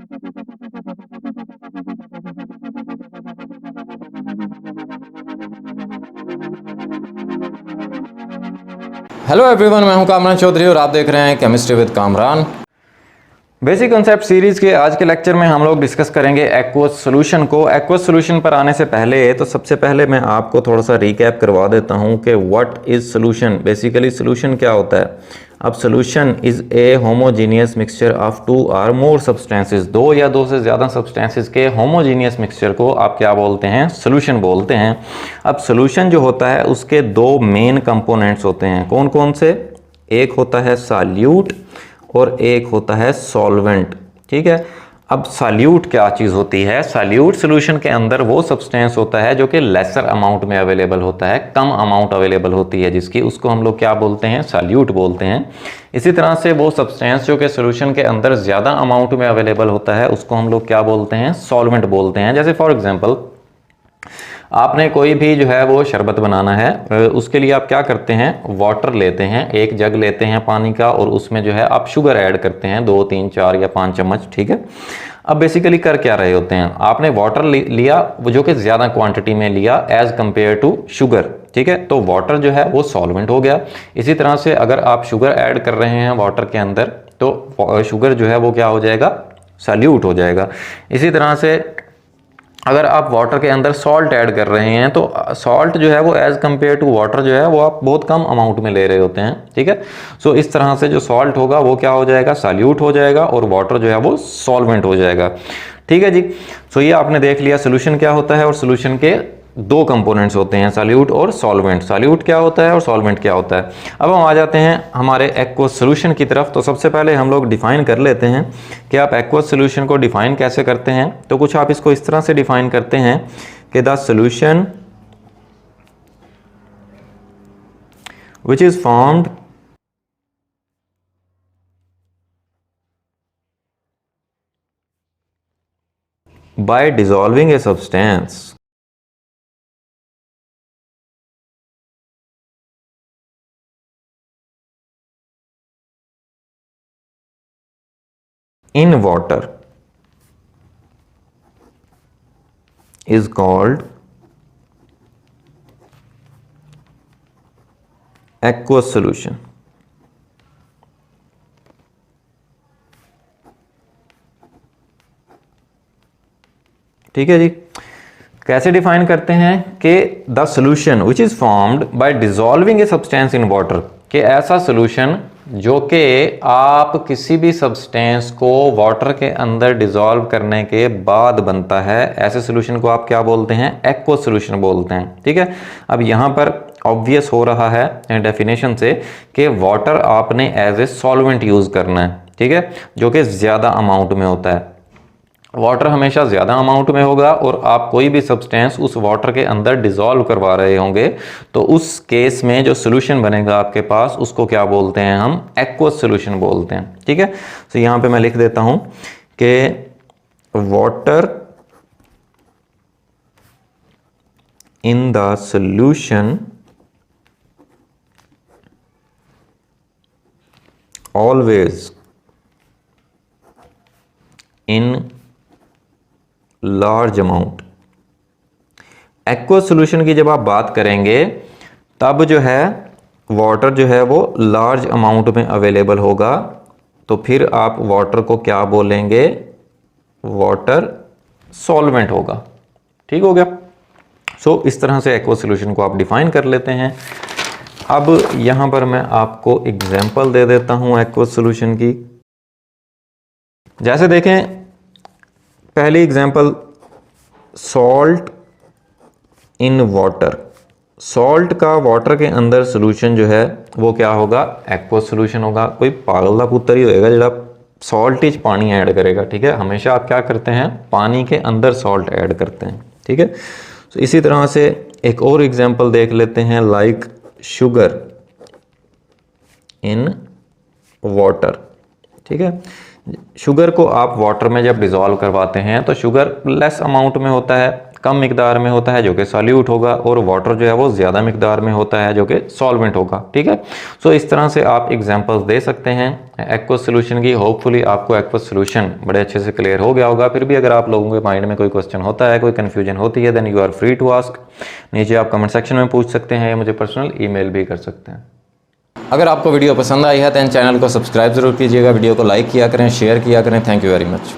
Hello everyone, मैं हूं कामरान चौधरी और आप देख रहे हैं chemistry with Kamran. Basic concept series के आज के लेक्चर में हम लोग डिस्कस करेंगे एक्वस सॉल्यूशन को। एक्वस सॉल्यूशन पर आने से पहले तो सबसे पहले मैं आपको थोड़ा सा रिकैप करवा देता हूं कि what is solution. Basically solution क्या होता है। अब solution is a homogeneous mixture of two or more substances. दो या दो से ज़्यादा सब्सटेंसेस के होमोजीनियस मिक्सचर को आप क्या बोलते हैं? सॉल्यूशन बोलते हैं। अब सॉल्यूशन जो होता है उसके दो मेन कंपोनेंट्स होते हैं। कौन कौन से? एक होता है सॉल्यूट और एक होता है सॉल्वेंट। ठीक है। अब सॉल्यूट क्या चीज़ होती है? सॉल्यूट सॉल्यूशन के अंदर वो सब्सटेंस होता है जो कि लेसर अमाउंट में अवेलेबल होता है, कम अमाउंट अवेलेबल होती है जिसकी, उसको हम लोग क्या बोलते हैं? सॉल्यूट बोलते हैं। इसी तरह से वो सब्सटेंस जो कि सॉल्यूशन के अंदर ज़्यादा अमाउंट में अवेलेबल होता है उसको हम लोग क्या बोलते हैं? सॉल्वेंट बोलते हैं। जैसे फॉर एग्जाम्पल आपने कोई भी जो है वो शरबत बनाना है, उसके लिए आप क्या करते हैं? वाटर लेते हैं, एक जग लेते हैं पानी का और उसमें जो है आप शुगर ऐड करते हैं 2, 3, 4 या 5 चम्मच। ठीक है। अब बेसिकली कर क्या रहे होते हैं? आपने वाटर लिया जो कि ज़्यादा क्वांटिटी में लिया एज कंपेयर टू शुगर। ठीक है। तो वाटर जो है वो सॉल्वेंट हो गया। इसी तरह से अगर आप शुगर ऐड कर रहे हैं वाटर के अंदर तो शुगर जो है वो क्या हो जाएगा? सॉल्यूट हो जाएगा। इसी तरह से अगर आप वाटर के अंदर सॉल्ट ऐड कर रहे हैं तो सॉल्ट जो है वो एज कंपेयर टू वाटर जो है वो आप बहुत कम अमाउंट में ले रहे होते हैं। ठीक है। सो इस तरह से जो सॉल्ट होगा वो क्या हो जाएगा? सॉल्यूट हो जाएगा और वाटर जो है वो सॉल्वेंट हो जाएगा। ठीक है जी। सो ये आपने देख लिया सॉल्यूशन क्या होता है और सॉल्यूशन के दो कंपोनेंट्स होते हैं, सॉल्यूट और सॉल्वेंट। सॉल्यूट क्या होता है और सॉल्वेंट क्या होता है। अब हम आ जाते हैं हमारे एक्वस सॉल्यूशन की तरफ। तो सबसे पहले हम लोग डिफाइन कर लेते हैं कि आप एक्वस सॉल्यूशन को डिफाइन कैसे करते हैं। तो कुछ आप इसको इस तरह से डिफाइन करते हैं कि the solution which is formed by dissolving a substance in water is called aqueous solution। ठीक है जी। कैसे डिफाइन करते हैं कि the solution which is formed by dissolving a substance in water, कि ऐसा सॉल्यूशन जो कि आप किसी भी सब्सटेंस को वाटर के अंदर डिसॉल्व करने के बाद बनता है, ऐसे सॉल्यूशन को आप क्या बोलते हैं? एक्वस सॉल्यूशन बोलते हैं। ठीक है। अब यहाँ पर ऑब्वियस हो रहा है डेफिनेशन से कि वाटर आपने एज ए सॉल्वेंट यूज करना है। ठीक है। जो कि ज़्यादा अमाउंट में होता है। वाटर हमेशा ज़्यादा अमाउंट में होगा और आप कोई भी सब्सटेंस उस वाटर के अंदर डिसॉल्व करवा रहे होंगे तो उस केस में जो सॉल्यूशन बनेगा आपके पास उसको क्या बोलते हैं? हम एक्वस सॉल्यूशन बोलते हैं। ठीक है। तो यहाँ पे मैं लिख देता हूँ कि water in the solution always in large amount. Aqueous solution की जब आप बात करेंगे तब जो है वाटर जो है वो लार्ज अमाउंट में अवेलेबल होगा, तो फिर आप वाटर को क्या बोलेंगे? वाटर सॉल्वेंट होगा। ठीक हो गया। सो इस तरह से एक्वस सॉल्यूशन को आप डिफाइन कर लेते हैं। अब यहां पर मैं आपको एग्जांपल दे देता हूं एक्वस सॉल्यूशन की। जैसे देखें पहली example, salt in water. Salt का वाटर के अंदर सॉल्यूशन जो है वो क्या होगा? एक्वस सॉल्यूशन होगा। कोई पागल दा पुत्तर ही होएगा जो सॉल्ट इच पानी ऐड करेगा। ठीक है। हमेशा आप क्या करते हैं? पानी के अंदर सॉल्ट ऐड करते हैं। ठीक है। तो इसी तरह से एक और एग्जांपल देख लेते हैं, लाइक शुगर इन वाटर। ठीक है। शुगर को आप वाटर में जब डिसॉल्व करवाते हैं तो शुगर लेस अमाउंट में होता है, कम मिकदार में होता है जो कि सॉल्यूट होगा, और वाटर जो है वो ज़्यादा मिकदार में होता है जो कि सॉल्वेंट होगा। ठीक है, सो इस तरह से आप एग्जांपल्स दे सकते हैं एक्वस सोल्यूशन की। होपफुली आपको एक्वस सोल्यूशन बड़े अच्छे से क्लियर हो गया होगा। फिर भी अगर आप लोगों के माइंड में कोई क्वेश्चन होता है, कोई कन्फ्यूजन होती है, then you are free to ask. नीचे आप कमेंट सेक्शन में पूछ सकते हैं या मुझे पर्सनल ईमेल भी कर सकते हैं। अगर आपको वीडियो पसंद आई है तो चैनल को सब्सक्राइब जरूर कीजिएगा, वीडियो को लाइक किया करें, शेयर किया करें। Thank you very much.